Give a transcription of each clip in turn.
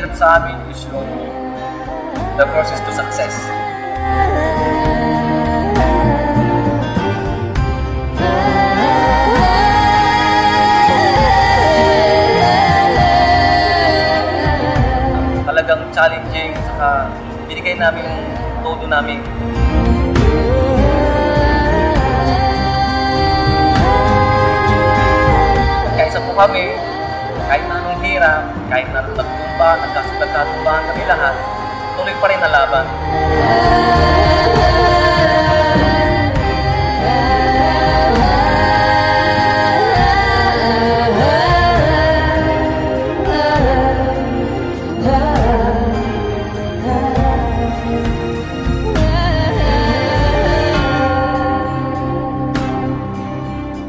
mahirap sa amin is yung the process to success. Talagang challenging, saka binigay namin yung todo namin. Kaisa po kami, kahit na anong hirap, kahit na nagtumba, nagkatumbahan kami lahat, tuloy pa rin na laban.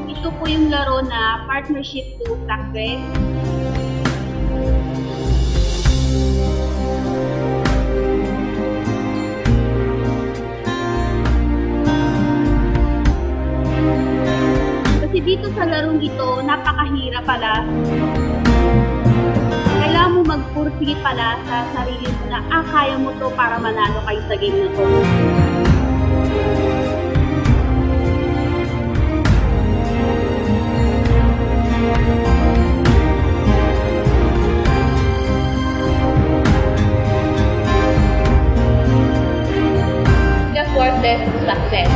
Ito po yung laro na Partnership to Success. Kasi dito sa larong ito, napakahirap pala. Kailangan mo magpursige pala sa sarili mo na kaya mo to para manalo kayo sa game na to. The fourth step to success.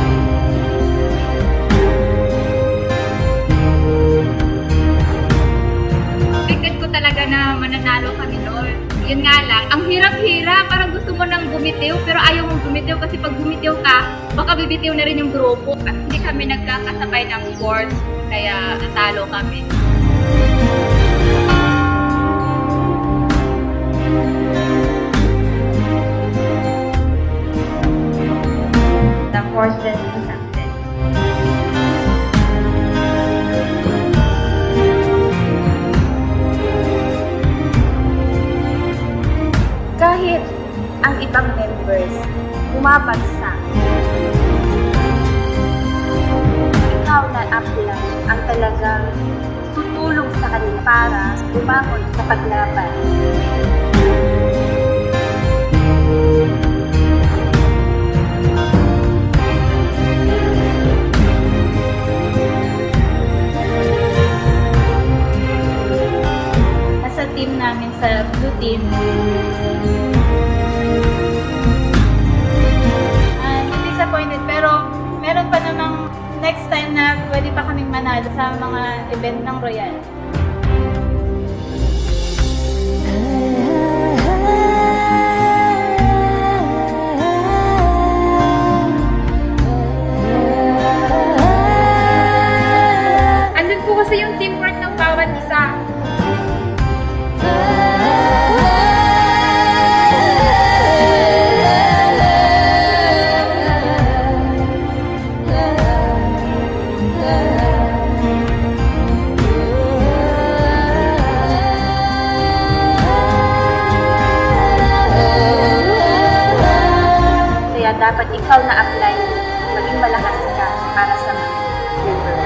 Talaga na mananalo kami noon. Yun nga lang, ang hirap-hirap, parang gusto mo nang bumitiw, pero ayaw mong bumitiw kasi pag bumitiw ka, baka bibitiw na rin yung grupo. At hindi kami nagkakasabay ng sports, kaya natalo kami. The fourth step to success. Kahit ang ibang members bumabagsak, ikaw na upline ang talagang tutulong sa kanila para bumangon sa paglaban. Nasa team namin sa blue team, disappointed, pero meron pa namang next time na pwede pa kaming manalo sa mga event ng Royal. Andun po kasi yung teamwork ng bawat isa. Dapat ikaw na apply, maging malakas ka para sa mga member.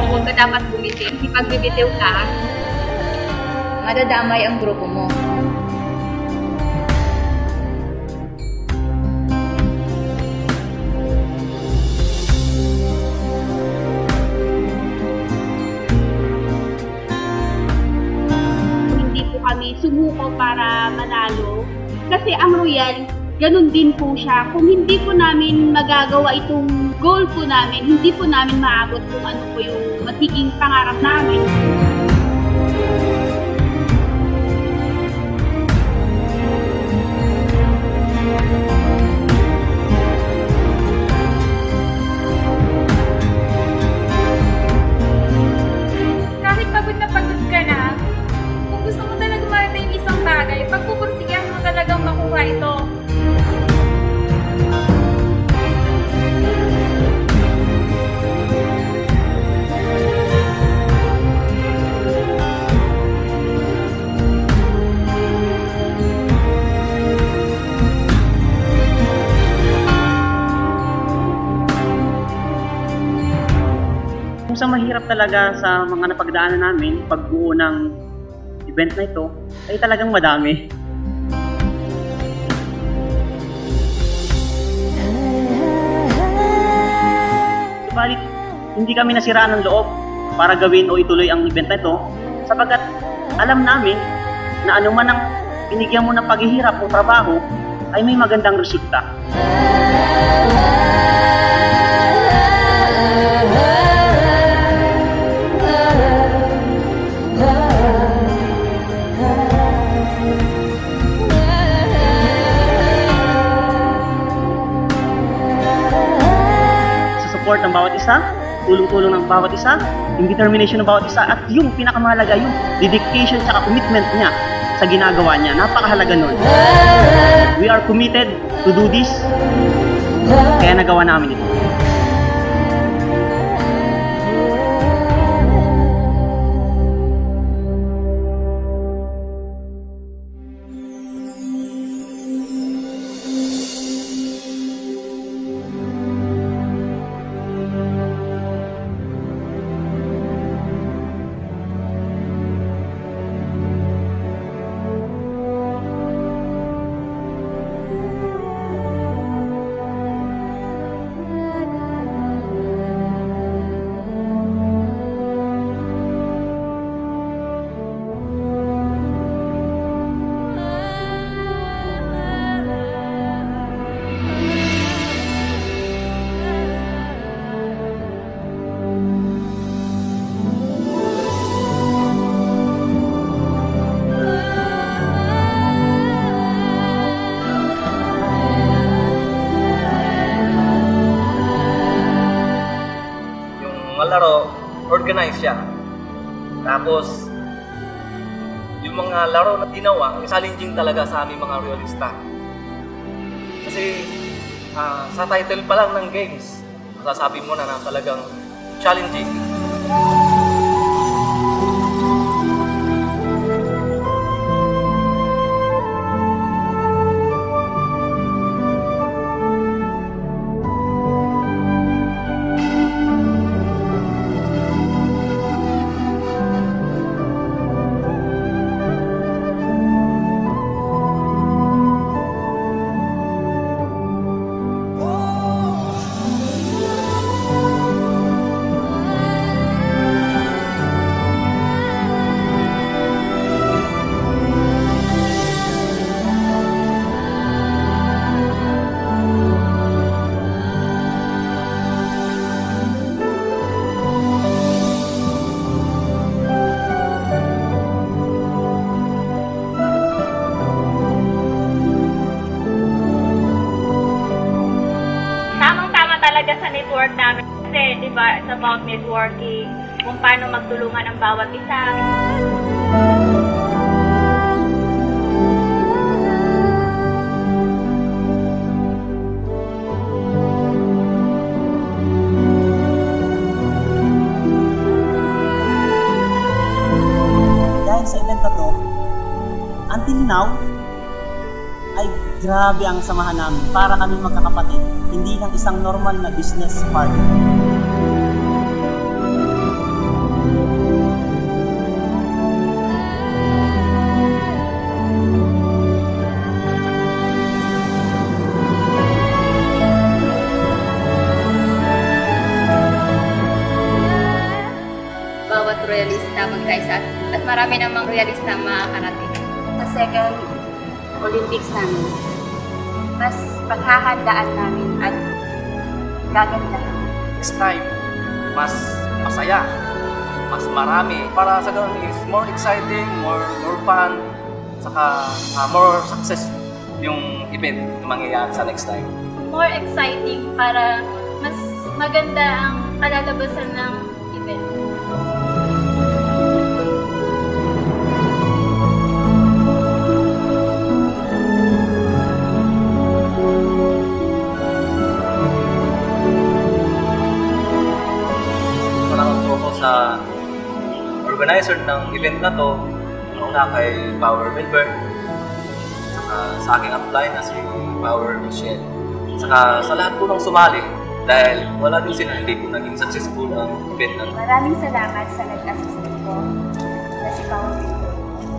Huwag ka dapat bumitiw. Pag bibitiw ka, madadamay ang grupo mo. Kami sumuko para manalo kasi ang Royal, ganun din po siya. Kung hindi po namin magagawa itong goal po namin, hindi po namin maabot kung ano po yung magiging pangarap namin. Kahit pagod na pagod ka na, gusto mo talaga marating isang bagay, pagpupursigihan mo talagang makuha ito. sa mahirap talaga sa mga napagdaanan namin, pagbuo ng event na ito, ay talagang madami. Subalit, hindi kami nasiraan ng loob para gawin o ituloy ang event na ito, sapagkat alam namin na anuman ang binigyan mo ng paghihirap o trabaho, ay may magandang resulta. Support ng bawat isa, tulong-tulong ng bawat isa, yung determination ng bawat isa, at yung pinakamahalaga, yung dedication at commitment niya sa ginagawa niya. Napakahalaga nun. We are committed to do this, kaya nagawa namin ito. Laro, organize siya. Tapos, yung mga laro na ginawa, challenging talaga sa aming mga realista. Kasi, sa title pa lang ng games, masasabi mo na talagang challenging. Talaga sa network namin kasi, di ba, it's about networking, kung paano magtulungan ang bawat isa. Dahil sa event na to, until now, ay grabe ang samahan namin. Para kami magkakapatid, hindi lang isang normal na business partner. Bawat royalista magkaisa at marami namang royalista makakarating. Sa second Olympics namin, mas paghahandaan namin at gaganda. Next time, mas masaya, mas marami. Para sa ganun is more exciting, more fun, saka more success yung event na mangyayari sa next time. More exciting para mas maganda ang kalalabasan ng event. Sa organizer ng event na to, una kay Power Milberg, saka sa aking upline na si Power Michelle, saka sa lahat po ng sumali, Dahil wala din sila, hindi po naging successful ang event natin. Maraming salamat sa nag-assist ko na si Paolo.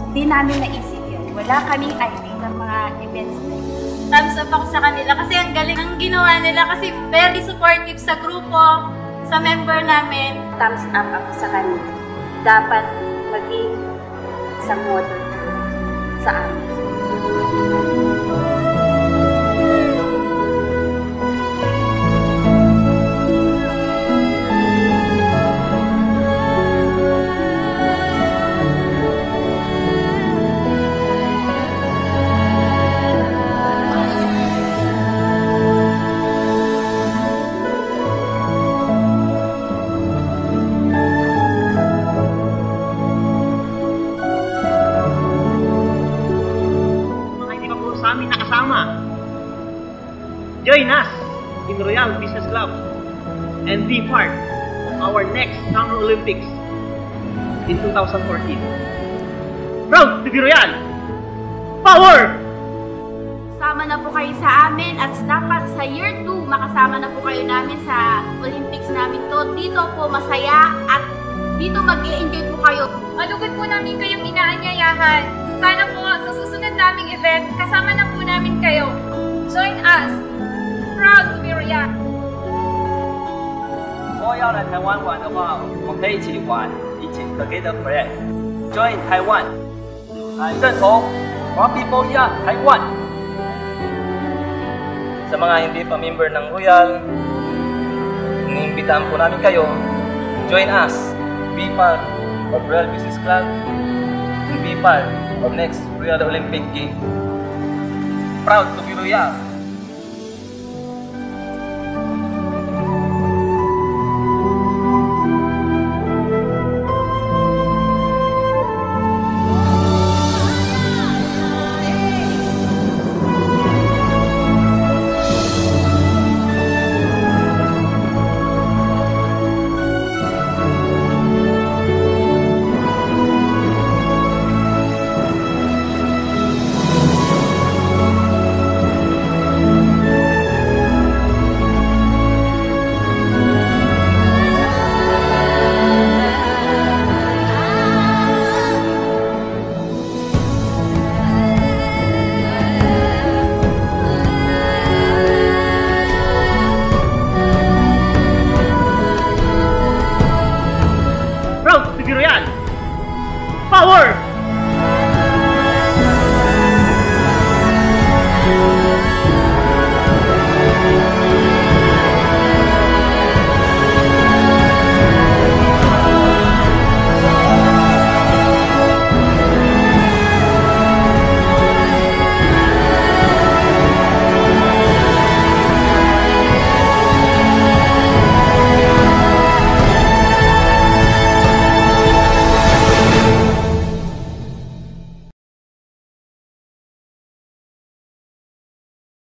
Hindi namin naisip yun. Wala kaming idea ng mga events na yun. Thumbs up ako sa kanila kasi ang galing ang ginawa nila kasi very supportive sa grupo, sa member namin. Thumbs up ako sa kanila. Dapat maging isang model sa amin. Join us in Royal Business Club and be part of our next Summer Olympics in 2014. Proud to be Royal! Power! Sama na po kayo sa amin at dapat sa year 2 makasama na po kayo namin sa Olympics namin to. Dito po masaya at dito mag-i-enjoy po kayo. Malugod po namin kayong inaanyayahan. Sana po sa susunod naming event, kasama na po namin kayo. Join us! Proud to be Royal! 如果要来台湾玩的话，我们可以一起玩，一起 Together Play。Join Taiwan，认同华 people 一样台湾。 Sa mga hindi pa member ng Royal, iniimbitahan po namin kayo, join us, be part of Royal Business Club, and be part of next Royal Olympic Games. Proud to be Royal!